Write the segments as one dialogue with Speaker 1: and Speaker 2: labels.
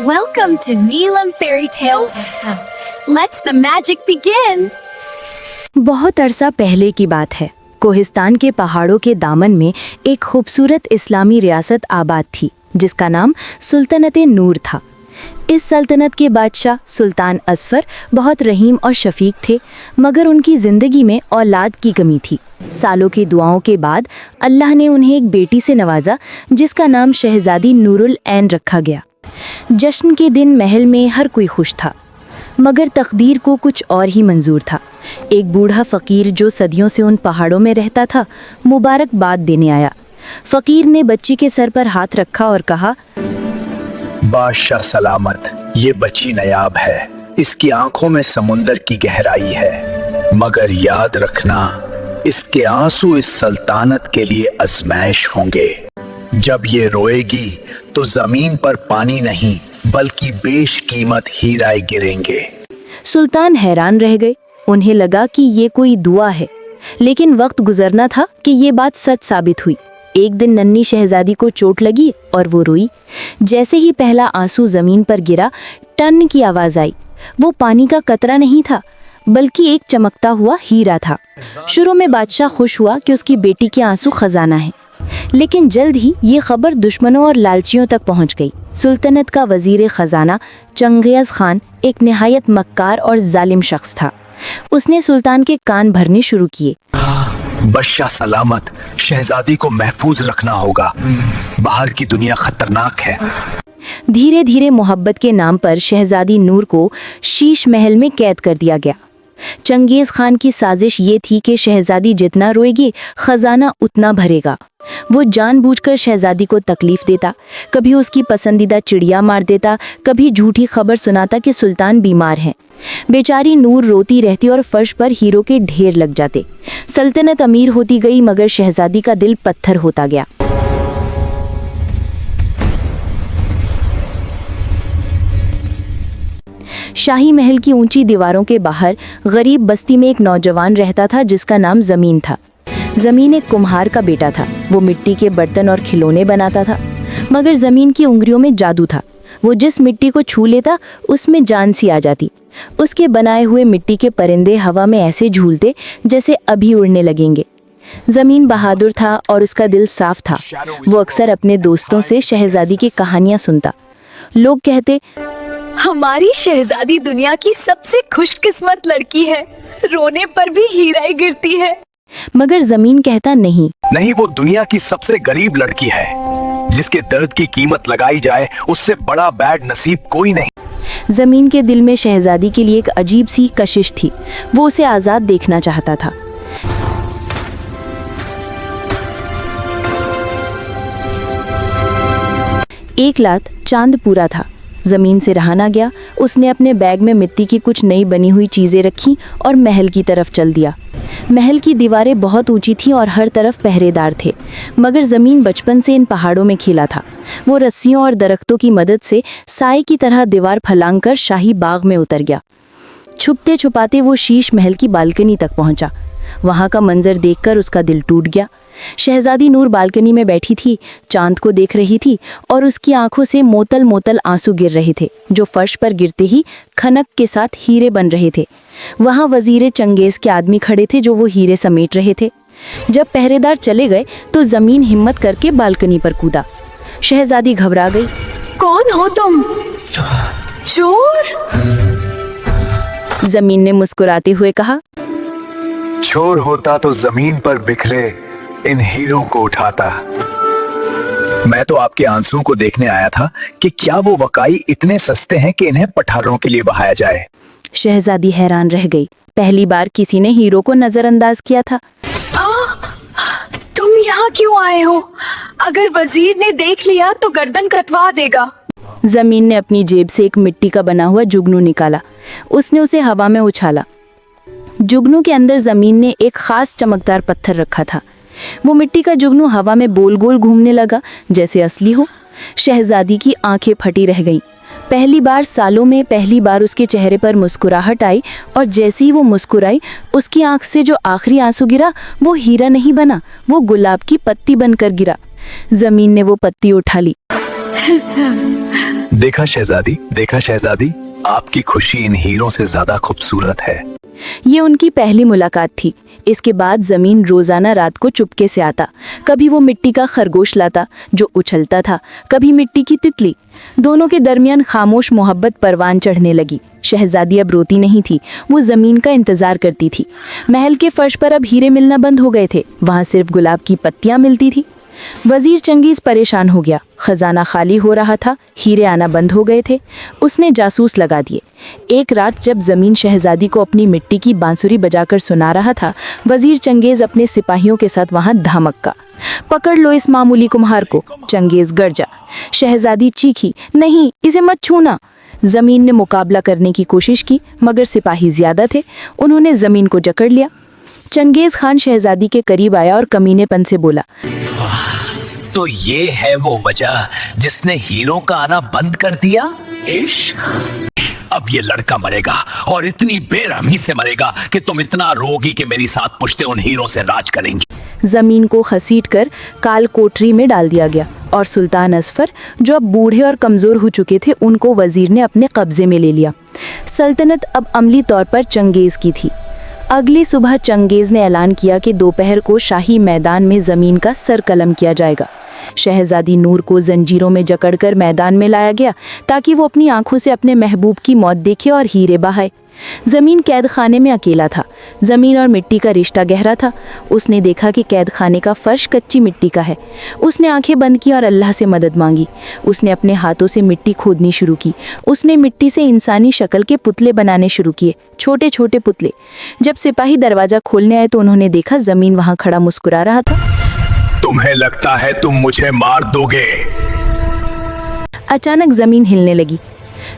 Speaker 1: Welcome to Neelam Fairy Tale. Let's the magic begin.
Speaker 2: बहुत अरसा पहले की बात है। कोहिस्तान के पहाड़ों के दामन में एक खूबसूरत इस्लामी रियासत आबाद थी जिसका नाम सुल्तनत नूर था। इस सल्तनत के बादशाह सुल्तान असफर बहुत रहीम और शफीक थे, मगर उनकी ज़िंदगी में औलाद की कमी थी। सालों की दुआओं के बाद अल्लाह ने उन्हें एक बेटी से नवाजा जिसका नाम शहजादी नूरुल ऐन रखा गया। जश्न के दिन महल में हर कोई खुश था, मगर तकदीर को कुछ और ही मंजूर था। एक बूढ़ा फ़कीर जो सदियों से उन पहाड़ों में रहता था मुबारकबाद देने आया। फ़कीर ने बच्ची के सर पर हाथ रखा और कहा,
Speaker 3: बादशाह सलामत, ये बच्ची नायाब है, इसकी आंखों में समुंदर की गहराई है, मगर याद रखना इसके आंसू इस सल्तनत के लिए आजमाइश होंगे। जब ये रोएगी तो जमीन पर पानी नहीं बल्कि बेशकीमत हीरे गिरेंगे।
Speaker 2: सुल्तान हैरान रह गए। उन्हें लगा कि ये कोई दुआ है, लेकिन वक्त गुजरना था कि ये बात सच साबित हुई। एक दिन नन्ही शहजादी को चोट लगी और वो रोई। जैसे ही पहला आंसू जमीन पर गिरा, टन की आवाज आई। वो पानी का कतरा नहीं था बल्कि एक चमकता हुआ हीरा था। शुरू में बादशाह खुश हुआ कि उसकी बेटी के आंसू खजाना है, लेकिन जल्द ही ये खबर दुश्मनों और लालचियों तक पहुंच गई। सुल्तनत का वजीर खजाना चंगेज़ खान एक निहायत मक्कार और जालिम शख्स था। उसने सुल्तान के कान भरने शुरू किए।
Speaker 3: बादशाह सलामत, शहजादी को महफूज रखना होगा, बाहर की दुनिया खतरनाक है।
Speaker 2: धीरे धीरे मोहब्बत के नाम पर शहजादी नूर को शीश महल में कैद कर दिया गया। चंगेज़ खान की साजिश ये थी कि शहजादी जितना रोएगी खजाना उतना भरेगा। वो जानबूझकर शहजादी को तकलीफ देता, कभी उसकी पसंदीदा चिड़िया मार देता, कभी झूठी खबर सुनाता कि सुल्तान बीमार हैं। बेचारी नूर रोती रहती और फर्श पर हीरों के ढेर लग जाते। सल्तनत अमीर होती गई, मगर शहजादी का दिल पत्थर होता गया। शाही महल की ऊंची दीवारों के बाहर गरीब बस्ती में एक नौजवान रहता था जिसका नाम ज़मीन था। ज़मीन एक कुम्हार का बेटा था। वो मिट्टी के बर्तन और खिलौने बनाता था, मगर ज़मीन की उंगलियों में जादू था। वो जिस मिट्टी को छू लेता उसमें जान सी आ जाती। उसके बनाए हुए मिट्टी के परिंदे हवा में ऐसे झूलते जैसे अभी उड़ने लगेंगे। ज़मीन बहादुर था और उसका दिल साफ था। वो अक्सर अपने दोस्तों से शहजादी की कहानियाँ सुनता। लोग कहते,
Speaker 1: हमारी शहजादी दुनिया की सबसे खुशकिस्मत लड़की है, रोने पर भी हीरा ही गिरती है।
Speaker 2: मगर ज़मीन कहता, नहीं,
Speaker 3: वो दुनिया की सबसे गरीब लड़की है, जिसके दर्द की कीमत लगाई जाए उससे बड़ा बैड नसीब कोई नहीं।
Speaker 2: ज़मीन के दिल में शहजादी के लिए एक अजीब सी कशिश थी। वो उसे आज़ाद देखना चाहता था। एक रात चांद पूरा था। ज़मीन से रहा ना गया। उसने अपने बैग में मिट्टी की कुछ नई बनी हुई चीज़ें रखीं और महल की तरफ चल दिया। महल की दीवारें बहुत ऊंची थीं और हर तरफ पहरेदार थे, मगर ज़मीन बचपन से इन पहाड़ों में खेला था। वो रस्सियों और दरख्तों की मदद से साए की तरह दीवार फलांग कर शाही बाग में उतर गया। छुपते छुपाते वो शीश महल की बालकनी तक पहुंचा। वहाँ का मंजर देखकर उसका दिल टूट गया। शहजादी नूर बालकनी में बैठी थी, चांद को देख रही थी और उसकी आंखों से मोतल मोतल आंसू गिर रहे थे, जो फर्श पर गिरते ही खनक के साथ हीरे बन रहे थे। वहाँ वजीर चंगेज़ के आदमी खड़े थे जो वो हीरे समेट रहे थे। जब पहरेदार चले गए तो ज़मीन हिम्मत करके बालकनी पर कूदा। शहजादी घबरा गई।
Speaker 1: कौन हो तुम? चोर?
Speaker 2: ज़मीन ने मुस्कुराते हुए कहा,
Speaker 3: चोर होता तो जमीन पर बिखरे इन हीरों को उठाता। मैं तो आपके आंसू को देखने आया था कि क्या वो वकाई इतने सस्ते हैं कि इन्हें पठारों के लिए बहाया जाए।
Speaker 2: शहजादी हैरान रह गई। पहली बार किसी ने हीरो को नजरअंदाज किया था।
Speaker 1: तुम यहाँ क्यों आए हो? अगर वजीर ने देख लिया तो गर्दन कटवा देगा।
Speaker 2: ज़मीन ने अपनी जेब से एक मिट्टी का बना हुआ जुगनू निकाला। उसने उसे हवा में उछाला। जुगनू के अंदर ज़मीन ने एक खास चमकदार पत्थर रखा था। वो मिट्टी का जुगनू हवा में गोल गोल घूमने लगा जैसे असली हो। शहजादी की आंखें फटी रह गईं। पहली बार सालों में पहली बार उसके चेहरे पर मुस्कुराहट आई, और जैसे ही वो मुस्कुराई उसकी आंख से जो आखिरी आंसू गिरा वो हीरा नहीं बना, वो गुलाब की पत्ती बनकर गिरा। ज़मीन ने वो पत्ती उठा ली।
Speaker 3: देखा शहजादी, आपकी खुशी इन हीरों से ज्यादा खूबसूरत है।
Speaker 2: ये उनकी पहली मुलाकात थी। इसके बाद जमीन रोजाना रात को चुपके से आता। कभी वो मिट्टी का खरगोश लाता जो उछलता था, कभी मिट्टी की तितली। दोनों के दरमियान खामोश मोहब्बत परवान चढ़ने लगी। शहजादी अब रोती नहीं थी, वो जमीन का इंतजार करती थी। महल के फर्श पर अब हीरे मिलना बंद हो गए थे, वहां सिर्फ गुलाब की पत्तियां मिलती थी। वजीर चंगेज परेशान हो गया। खजाना खाली हो रहा था, हीरे आना बंद हो गए थे। उसने जासूस लगा दिए। एक रात जब जमीन शहजादी को अपनी मिट्टी की बांसुरी बजाकर सुना रहा था, वजीर चंगेज अपने सिपाहियों के साथ वहां धमका। पकड़ लो इस मामूली कुम्हार को, चंगेज गरजा। शहजादी चीखी, नहीं, इसे मत छूना। जमीन ने मुकाबला करने की कोशिश की, मगर सिपाही ज्यादा थे। उन्होंने जमीन को जकड़ लिया। चंगेज खान शहजादी के करीब आया और कमीनेपन से बोला,
Speaker 3: तो ये है वो वजह जिसने हीरों का आना बंद कर दिया? इश्क। अब ये लड़का मरेगा और इतनी बेरहमी से मरेगा कि तुम इतना रोगी कि मेरी साथ पुश्ते उन हीरों से राज करेंगी।
Speaker 2: जमीन को घसीटकर काल कोठरी में डाल दिया गया और सुल्तान असफर, जो अब बूढ़े और कमजोर हो चुके थे, उनको वजीर ने अपने कब्जे में ले लिया। सल्तनत अब अमली तौर पर चंगेज की थी। अगली सुबह चंगेज ने ऐलान किया कि दोपहर को शाही मैदान में जमीन का सर कलम किया जाएगा। शहजादी नूर को जंजीरों में जकड़कर मैदान में लाया गया ताकि वो अपनी आंखों से अपने महबूब की मौत देखे और हीरे बहाए। जमीन कैद खाने में अकेला था। जमीन और मिट्टी का रिश्ता गहरा था। उसने देखा कि कैद खाने का फर्श कच्ची मिट्टी का है। उसने आंखें बंद की और अल्लाह से मदद मांगी। उसने अपने हाथों से मिट्टी खोदनी शुरू की। उसने मिट्टी से इंसानी शक्ल के पुतले बनाने शुरू किए, छोटे छोटे पुतले। जब सिपाही दरवाजा खोलने आए तो उन्होंने देखा जमीन वहां खड़ा मुस्कुरा रहा था।
Speaker 3: तुम्हें लगता है तुम मुझे मार दोगे?
Speaker 2: अचानक जमीन हिलने लगी।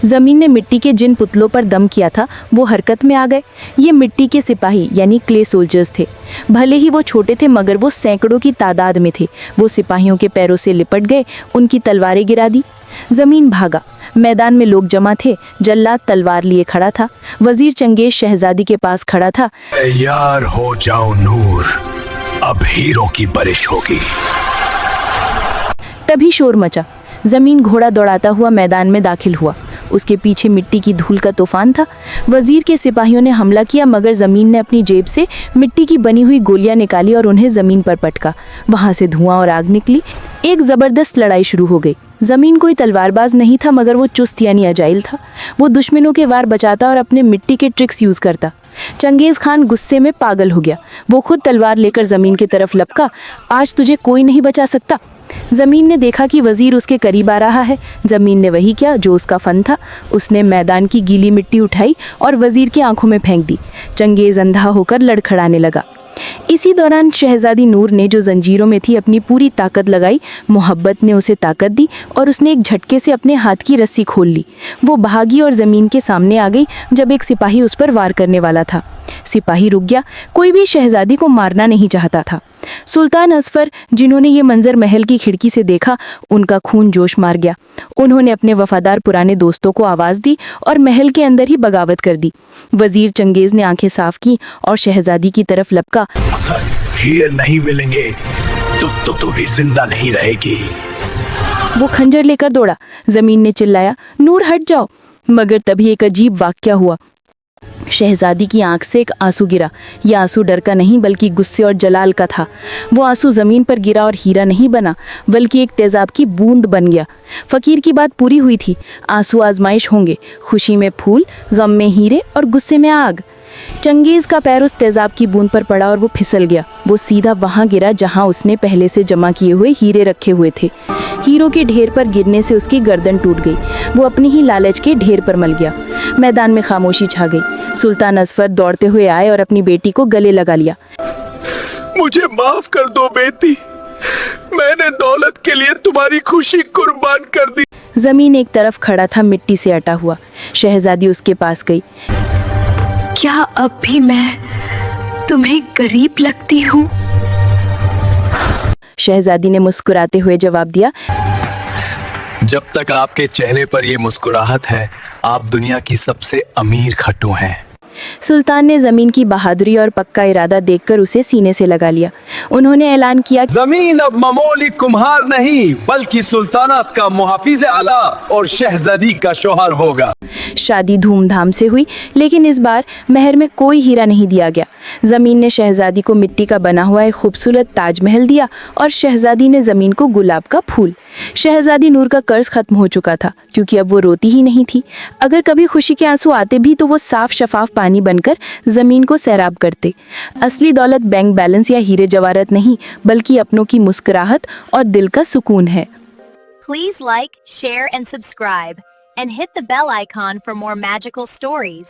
Speaker 2: जमीन ने मिट्टी के जिन पुतलों पर दम किया था वो हरकत में आ गए। ये मिट्टी के सिपाही यानी क्ले सोल्जर्स थे। भले ही वो छोटे थे मगर वो सैकड़ों की तादाद में थे। वो सिपाहियों के पैरों से लिपट गए, उनकी तलवारें गिरा दी। जमीन भागा। मैदान में लोग जमा थे। जल्लाद तलवार लिए खड़ा था। वजीर चंगेज शहजादी के पास खड़ा था।
Speaker 3: तैयार हो जाओ नूर, अब हीरो की बारिश होगी।
Speaker 2: तभी शोर मचा। जमीन घोड़ा दौड़ाता हुआ मैदान में दाखिल हुआ। उसके पीछे मिट्टी की धूल का तूफान था। वजीर के सिपाहियों ने हमला किया मगर जमीन ने अपनी जेब से मिट्टी की बनी हुई गोलियां निकाली और उन्हें जमीन पर पटका। वहां से धुआं और आग निकली। एक जबरदस्त लड़ाई शुरू हो गई। जमीन कोई तलवारबाज नहीं था मगर वो चुस्त यानी अजाइल था। वो दुश्मनों के वार बचाता और अपने मिट्टी के ट्रिक्स यूज करता। चंगेज खान गुस्से में पागल हो गया। वो खुद तलवार लेकर जमीन की तरफ लपका। आज तुझे कोई नहीं बचा सकता। जमीन ने देखा कि वजीर उसके करीब आ रहा है। जमीन ने वही किया जो उसका फन था। उसने मैदान की गीली मिट्टी उठाई और वजीर की आंखों में फेंक दी। चंगेज अंधा होकर लड़खड़ाने लगा। इसी दौरान शहजादी नूर ने, जो जंजीरों में थी, अपनी पूरी ताकत लगाई। मोहब्बत ने उसे ताकत दी और उसने एक झटके से अपने हाथ की रस्सी खोल ली। वो भागी और जमीन के सामने आ गई जब एक सिपाही उस पर वार करने वाला था। सिपाही रुक गया। कोई भी शहजादी को मारना नहीं चाहता था। सुल्तान असफर, जिन्होंने ये मंजर महल की खिड़की से देखा, उनका खून जोश मार गया। उन्होंने अपने वफादार पुराने दोस्तों को आवाज दी और महल के अंदर ही बगावत कर दी। वजीर चंगेज ने आंखें साफ की और शहजादी की तरफ लपका।
Speaker 3: हीरे नहीं मिलेंगे तो तू भी जिंदा नहीं रहेगी।
Speaker 2: वो खंजर लेकर दौड़ा। जमीन ने चिल्लाया, नूर हट जाओ। मगर तभी एक अजीब वाक्या हुआ। शहजादी की आंख से एक आंसू गिरा। यह आंसू डर का नहीं बल्कि गुस्से और जलाल का था। वो आंसू जमीन पर गिरा और हीरा नहीं बना बल्कि एक तेजाब की बूंद बन गया। फकीर की बात पूरी हुई थी। आंसू आजमाइश होंगे, खुशी में फूल, गम में हीरे और गुस्से में आग। चंगेज का पैर उस तेजाब की बूंद पर पड़ा और वो फिसल गया। वो सीधा वहां गिरा जहां उसने पहले से जमा किए हुए हीरे रखे हुए थे। हीरों के ढेर पर गिरने से उसकी गर्दन टूट गई। वो अपनी ही लालच के ढेर पर मल गया। मैदान में खामोशी छा गई। सुल्तान असफर दौड़ते हुए आए और अपनी बेटी को गले लगा लिया।
Speaker 3: मुझे माफ कर दो बेटी, मैंने दौलत के लिए तुम्हारी खुशी कुर्बान कर दी।
Speaker 2: जमीन एक तरफ खड़ा था, मिट्टी से अटा हुआ। शहजादी उसके पास गई।
Speaker 1: क्या अब भी मैं तुम्हें गरीब लगती हूँ?
Speaker 2: शहजादी ने मुस्कुराते हुए जवाब दिया,
Speaker 3: जब तक आपके चेहरे पर ये मुस्कुराहट है, आप दुनिया की सबसे अमीर खट्टू हैं।
Speaker 2: सुल्तान ने जमीन की बहादुरी और पक्का इरादा देखकर उसे सीने से लगा लिया। उन्होंने ऐलान किया,
Speaker 4: जमीन अब मामूली कुम्हार नहीं बल्कि सुल्तानत का मुहाफिज आला और शहजादी का शौहर होगा।
Speaker 2: शादी धूमधाम से हुई, लेकिन इस बार महर में कोई हीरा नहीं दिया गया। जमीन ने शहजादी को मिट्टी का बना हुआ एक खूबसूरत ताजमहल दिया और शहजादी ने जमीन को गुलाब का फूल। शहजादी नूर का कर्ज खत्म हो चुका था, क्योंकि अब वो रोती ही नहीं थी। अगर कभी खुशी के आंसू आते भी तो वो साफ शफाफ पानी बनकर जमीन को सैराब करते। असली दौलत बैंक बैलेंस या हीरे जवाहरात नहीं, बल्कि अपनों की मुस्कुराहट और दिल का सुकून है।
Speaker 1: Please like, share and subscribe and hit the bell icon for more magical stories.